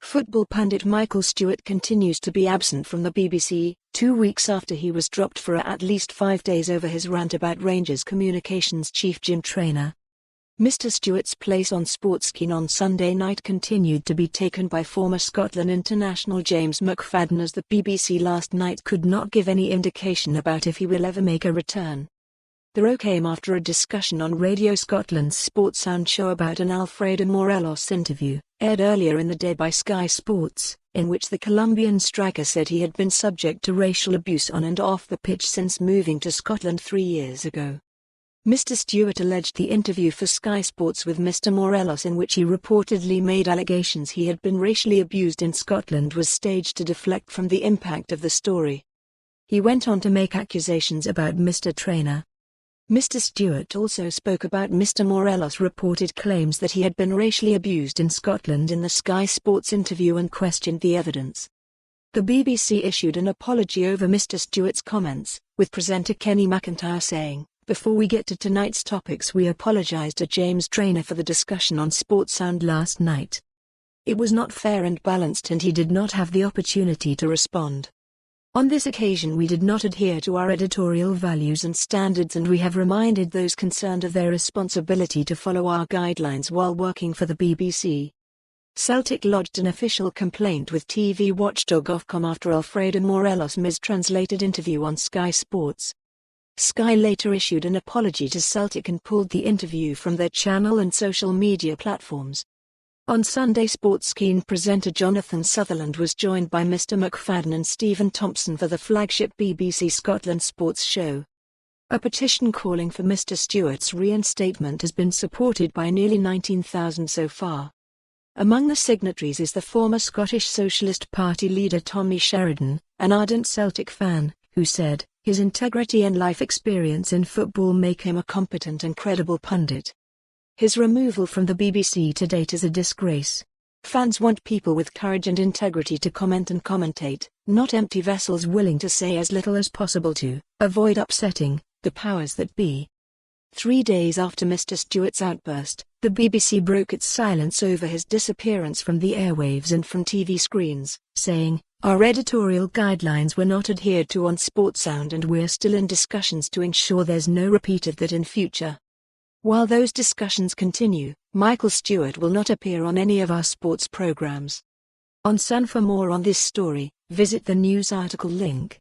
Football pundit Michael Stewart continues to be absent from the BBC, 2 weeks after he was dropped for at least 5 days over his rant about Rangers communications chief Jim Traynor. Mr Stewart's place on Sportscene on Sunday night continued to be taken by former Scotland international James McFadden, as the BBC last night could not give any indication about if he will ever make a return. The row came after a discussion on Radio Scotland's Sportsound show about an Alfredo Morelos interview, aired earlier in the day by Sky Sports, in which the Colombian striker said he had been subject to racial abuse on and off the pitch since moving to Scotland 3 years ago. Mr Stewart alleged the interview for Sky Sports with Mr Morelos, in which he reportedly made allegations he had been racially abused in Scotland, was staged to deflect from the impact of the story. He went on to make accusations about Mr Traynor. Mr Stewart also spoke about Mr Morelos' reported claims that he had been racially abused in Scotland in the Sky Sports interview and questioned the evidence. The BBC issued an apology over Mr Stewart's comments, with presenter Kenny McIntyre saying, "Before we get to tonight's topics, we apologise to James Traynor for the discussion on Sportsound last night. It was not fair and balanced and he did not have the opportunity to respond. On this occasion we did not adhere to our editorial values and standards, and we have reminded those concerned of their responsibility to follow our guidelines while working for the BBC." Celtic lodged an official complaint with TV watchdog Ofcom after Alfredo Morelos' mistranslated interview on Sky Sports. Sky later issued an apology to Celtic and pulled the interview from their channel and social media platforms. On Sunday, Sportscene presenter Jonathan Sutherland was joined by Mr McFadden and Stephen Thompson for the flagship BBC Scotland sports show. A petition calling for Mr Stewart's reinstatement has been supported by nearly 19,000 so far. Among the signatories is the former Scottish Socialist Party leader Tommy Sheridan, an ardent Celtic fan, who said, "His integrity and life experience in football make him a competent and credible pundit. His removal from the BBC to date is a disgrace. Fans want people with courage and integrity to comment and commentate, not empty vessels willing to say as little as possible to avoid upsetting the powers that be." 3 days after Mr Stewart's outburst, the BBC broke its silence over his disappearance from the airwaves and from TV screens, saying, "Our editorial guidelines were not adhered to on Sportsound and we're still in discussions to ensure there's no repeat of that in future." While those discussions continue, Michael Stewart will not appear on any of our sports programs. On Sun. For more on this story, visit the news article link.